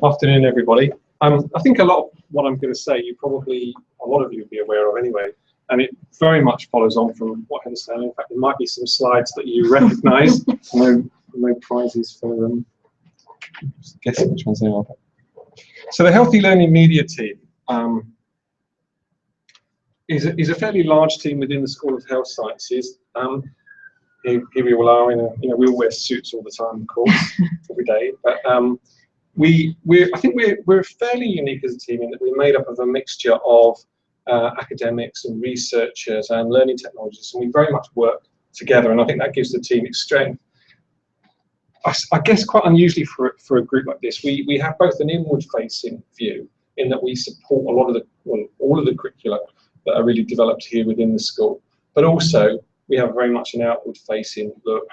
Afternoon, everybody. I think a lot of what I'm going to say, a lot of you will be aware of anyway, and it very much follows on from what Heather's saying. In fact, there might be some slides that you recognise. no prizes for them. Just guessing which ones they are. So the Healthy Learning Media team is a fairly large team within the School of Health Sciences. Here we all are we all wear suits all the time, of course, every day. But I think we're fairly unique as a team in that we're made up of a mixture of academics and researchers and learning technologists, and we very much work together, and I think that gives the team its strength. I guess quite unusually for a group like this, we have both an inward-facing view in that we support all of the curricula that are really developed here within the school, but also we have very much an outward-facing look,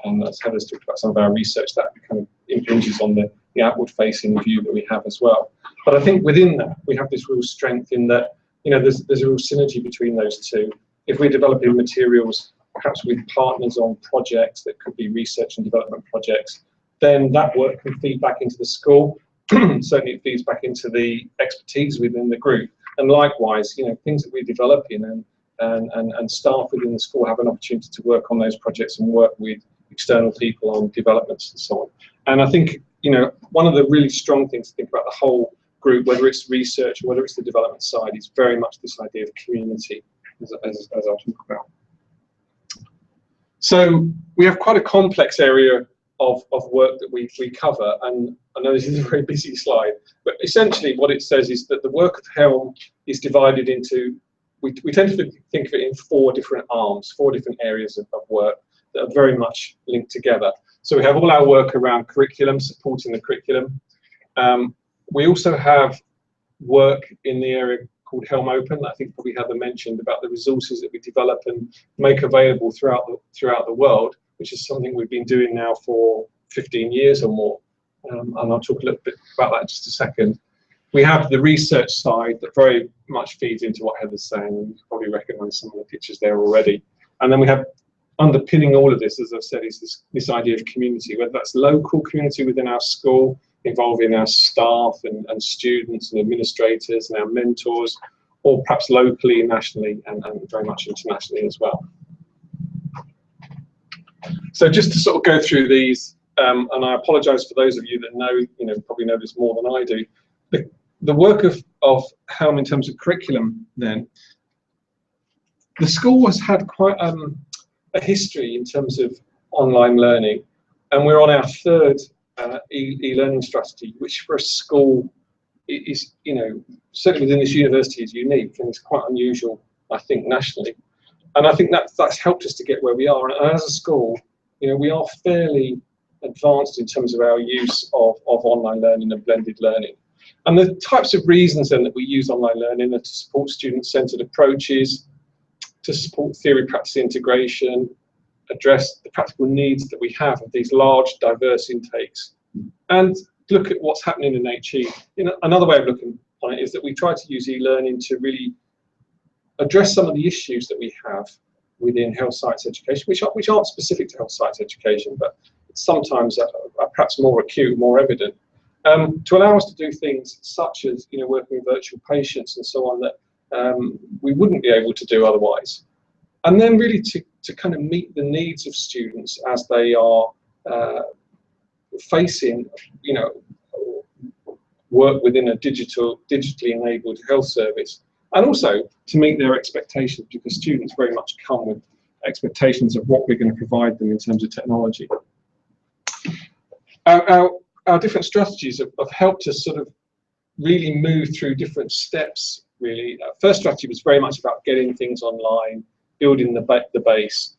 and as Heather's talked about some of our research, that kind of impinges on the outward-facing view that we have as well. But I think within that, we have this real strength in that, there's a real synergy between those two. If we're developing materials, perhaps with partners on projects that could be research and development projects, then that work can feed back into the school. Certainly it feeds back into the expertise within the group. And likewise, things that we're developing and staff within the school have an opportunity to work on those projects and work with external people on developments and so on. And I think, one of the really strong things to think about the whole group, whether it's research or whether it's the development side, is very much this idea of community, as I'll talk about. So we have quite a complex area of work that we cover, and I know this is a very busy slide, but essentially what it says is that the work of Helm is divided into, we tend to think of it in four different arms, four different areas of work that are very much linked together. So we have all our work around curriculum, supporting the curriculum. We also have work in the area called Helm Open. I think probably Heather mentioned about the resources that we develop and make available throughout the world, which is something we've been doing now for 15 years or more. And I'll talk a little bit about that in just a second. We have the research side that very much feeds into what Heather's saying, and you probably recognise some of the pictures there already. And then we have, underpinning all of this, as I've said, is this idea of community, whether that's local community within our school, involving our staff and students and administrators and our mentors, or perhaps locally, nationally, and very much internationally as well. So just to sort of go through these, and I apologise for those of you that probably know this more than I do. The work of Helm in terms of curriculum, then, the school has had quite a history in terms of online learning, and we're on our third e-learning strategy, which for a school is, certainly within this university, is unique and it's quite unusual, I think, nationally. And I think that's helped us to get where we are. And as a school, we are fairly advanced in terms of our use of online learning and blended learning. And the types of reasons then that we use online learning are to support student-centered approaches, to support theory-practice integration, address the practical needs that we have of these large, diverse intakes, and look at what's happening in HE. Another way of looking on it is that we try to use e-learning to really address some of the issues that we have within health science education, which aren't specific to health science education, but sometimes are perhaps more acute, more evident, to allow us to do things such as working with virtual patients and so on that we wouldn't be able to do otherwise. And then really to kind of meet the needs of students as they are facing, work within a digitally enabled health service, and also to meet their expectations, because students very much come with expectations of what we're going to provide them in terms of technology. Our different strategies have helped us sort of really move through different steps, really. First strategy was very much about getting things online, building the base.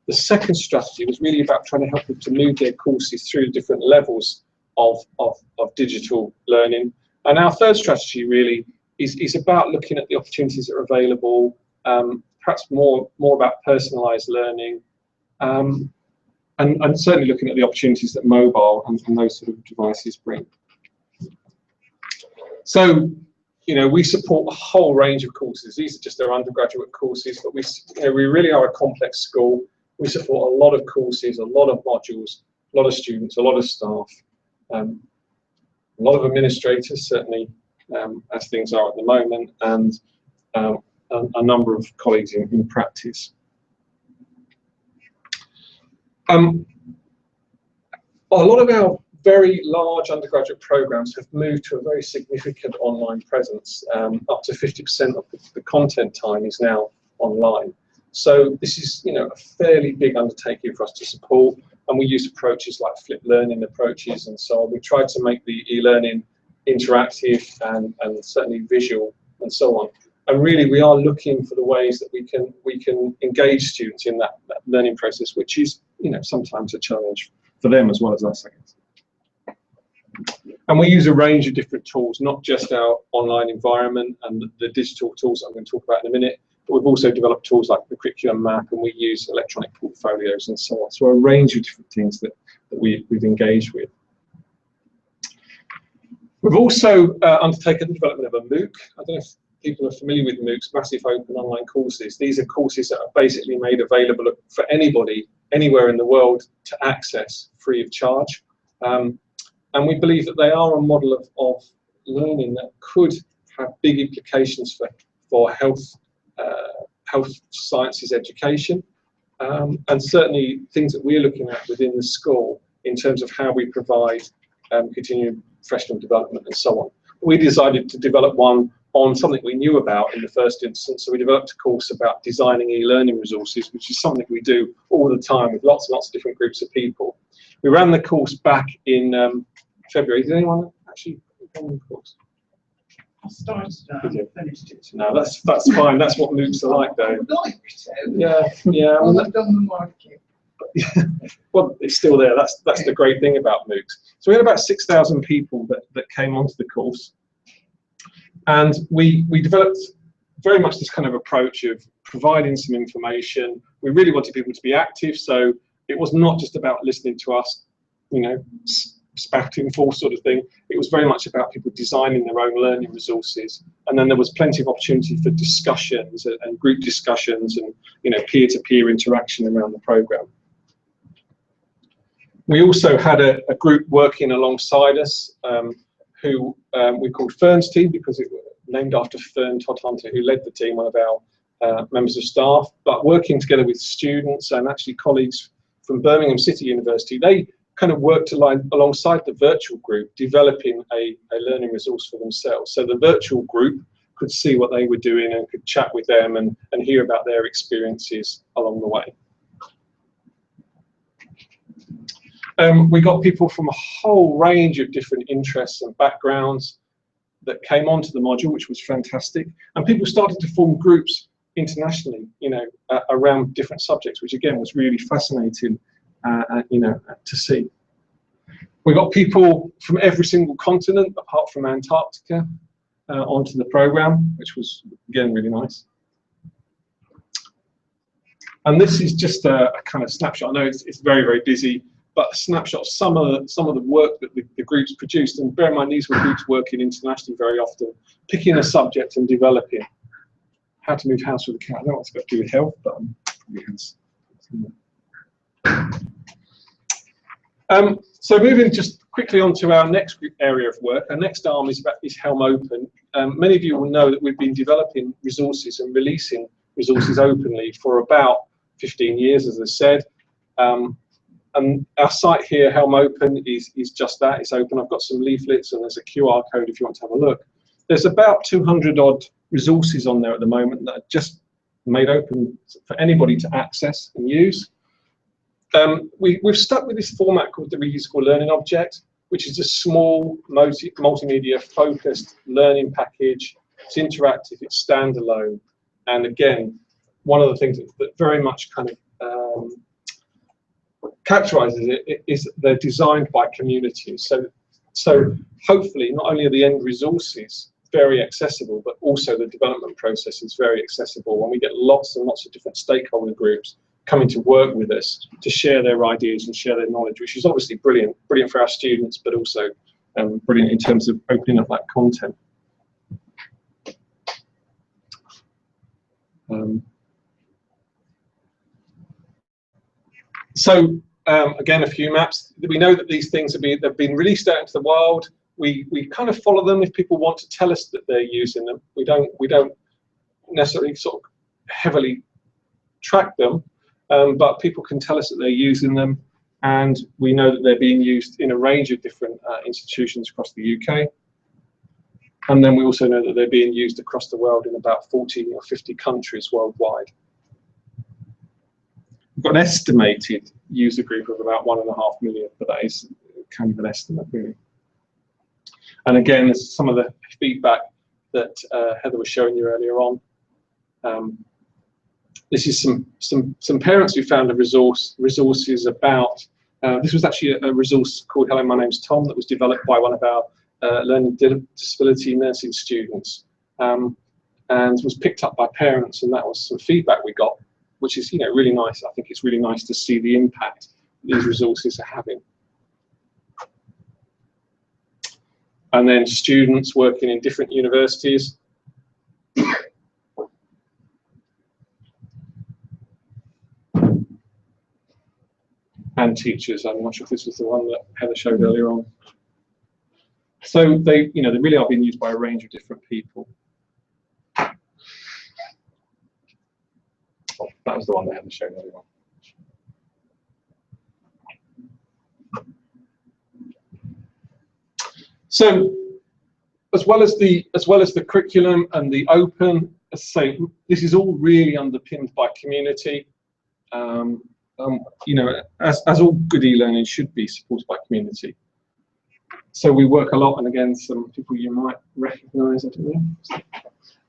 The second strategy was really about trying to help them to move their courses through different levels of digital learning. And our third strategy really is about looking at the opportunities that are available, perhaps more about personalised learning, and certainly looking at the opportunities that mobile and those sort of devices bring. So, we support a whole range of courses. These are just our undergraduate courses, but we really are a complex school. We support a lot of courses, a lot of modules, a lot of students, a lot of staff. a lot of administrators, certainly as things are at the moment, and a number of colleagues in practice. A lot of our very large undergraduate programs have moved to a very significant online presence. Up to 50% of the content time is now online. So this is, you know, a fairly big undertaking for us to support, and we use approaches like flipped learning approaches and so on. We tried to make the e-learning interactive and certainly visual and so on. And really, we are looking for the ways that we can engage students in that learning process, which is, you know, sometimes a challenge for them as well as us, I guess. And we use a range of different tools, not just our online environment and the digital tools that I'm going to talk about in a minute, but we've also developed tools like the curriculum map, and we use electronic portfolios and so on. So a range of different things that we've engaged with. We've also undertaken the development of a MOOC. I don't know if people are familiar with MOOCs, massive open online courses. These are courses that are basically made available for anybody, anywhere in the world to access free of charge. And we believe that they are a model of learning that could have big implications for health sciences education, and certainly things that we're looking at within the school in terms of how we provide continuing professional development and so on. We decided to develop one on something we knew about in the first instance, so we developed a course about designing e-learning resources, which is something we do all the time with lots and lots of different groups of people. We ran the course back in February. Did anyone actually run the course? I started it, finished it. No, that's fine. That's what MOOCs are like, though. I would like to. Yeah. Well, I've done the marketing. Well, it's still there. That's the great thing about MOOCs. So we had about 6,000 people that came onto the course, and we developed very much this kind of approach of providing some information. We really wanted people to be active, so it was not just about listening to us, you know, spouting full sort of thing. It was very much about people designing their own learning resources, and then there was plenty of opportunity for discussions and group discussions and, you know, peer-to-peer interaction around the program. We also had a group working alongside us who we called Fern's team, because it was named after Fern Todd-Hunter, who led the team, one of our members of staff, but working together with students and actually colleagues from Birmingham City University. They kind of worked alongside the virtual group, developing a learning resource for themselves. So the virtual group could see what they were doing and could chat with them and hear about their experiences along the way. We got people from a whole range of different interests and backgrounds that came onto the module, which was fantastic. And people started to form groups internationally, you know, around different subjects, which again was really fascinating, you know, to see. We got people from every single continent apart from Antarctica onto the program, which was again really nice. And this is just a kind of snapshot. I know it's very, very busy, but a snapshot of some of the work that the groups produced. And bear in mind, these were groups working internationally very often, picking a subject and developing. How to move house with a cat. I don't know what's got to do with health, but probably has. So moving just quickly on to our next area of work. Our next arm is Helm Open. Many of you will know that we've been developing resources and releasing resources openly for about 15 years, as I said. And our site here, Helm Open, is just that. It's open. I've got some leaflets and there's a QR code if you want to have a look. There's about 200 odd resources on there at the moment that are just made open for anybody to access and use. We've stuck with this format called the reusable learning object, which is a small multimedia focused learning package. It's interactive, it's standalone, and again, one of the things that very much kind of characterizes it is they're designed by communities. So hopefully not only are the end resources very accessible, but also the development process is very accessible, and we get lots and lots of different stakeholder groups coming to work with us to share their ideas and share their knowledge, which is obviously brilliant for our students, but also brilliant in terms of opening up that content. So again, a few maps. We know that these things have been released out into the wild. we kind of follow them if people want to tell us that they're using them. We don't necessarily sort of heavily track them, but people can tell us that they're using them, and we know that they're being used in a range of different institutions across the UK. And then we also know that they're being used across the world in about 40 or 50 countries worldwide. We've got an estimated user group of about 1.5 million, but that is kind of an estimate, really. And again, there's some of the feedback that Heather was showing you earlier on. This is some parents who found resources about. This was actually a resource called "Hello, my name's Tom" that was developed by one of our learning disability nursing students, and was picked up by parents, and that was some feedback we got, which is really nice. I think it's really nice to see the impact these resources are having. And then students working in different universities. And teachers. I'm not sure if this was the one that Heather showed earlier on. So they really are being used by a range of different people. Oh, that was the one that Heather showed earlier on. So, as well as the curriculum and the open, as I say, this is all really underpinned by community. As all good e-learning should be supported by community. So we work a lot, and again, some people you might recognise, I don't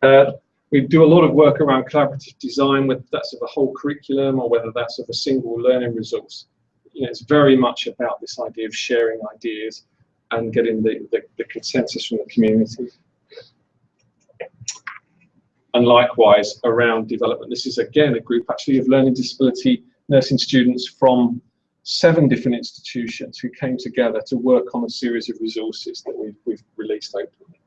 know. We do a lot of work around collaborative design, whether that's of a whole curriculum or whether that's of a single learning resource. It's very much about this idea of sharing ideas and getting the consensus from the community. And likewise, around development. This is again a group actually of learning disability nursing students from 7 different institutions who came together to work on a series of resources that we've released openly.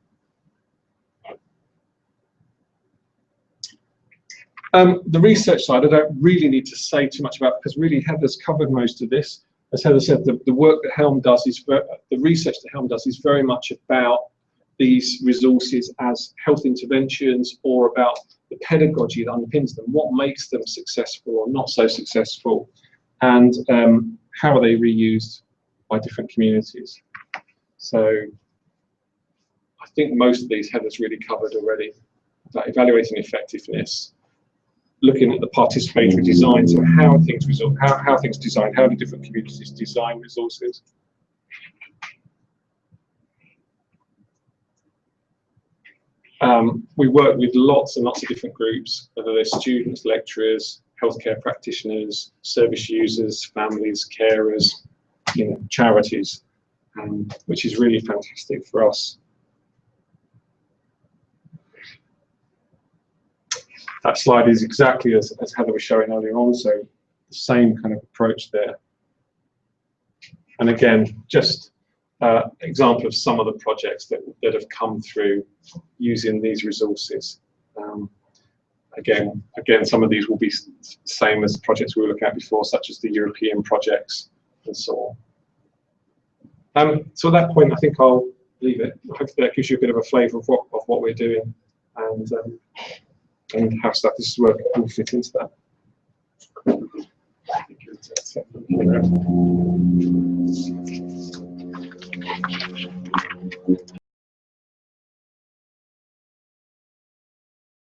The research side, I don't really need to say too much about, because really Heather's covered most of this. As Heather said, the work that Helm does is, the research that Helm does is very much about these resources as health interventions, or about the pedagogy that underpins them, what makes them successful or not so successful, and how are they reused by different communities. So I think most of these Heather's really covered already, about evaluating effectiveness, looking at the participatory design, so how things design, how do different communities design resources. We work with lots and lots of different groups, whether they're students, lecturers, healthcare practitioners, service users, families, carers, charities, which is really fantastic for us. That slide is exactly as Heather was showing earlier on, so the same kind of approach there. And again, just example of some of the projects that have come through using these resources. Again, some of these will be the same as projects we were looking at before, such as the European projects and so on. So at that point, I think I'll leave it. Hopefully that gives you a bit of a flavour of what we're doing, and how statistics work will fit into that. Thank you.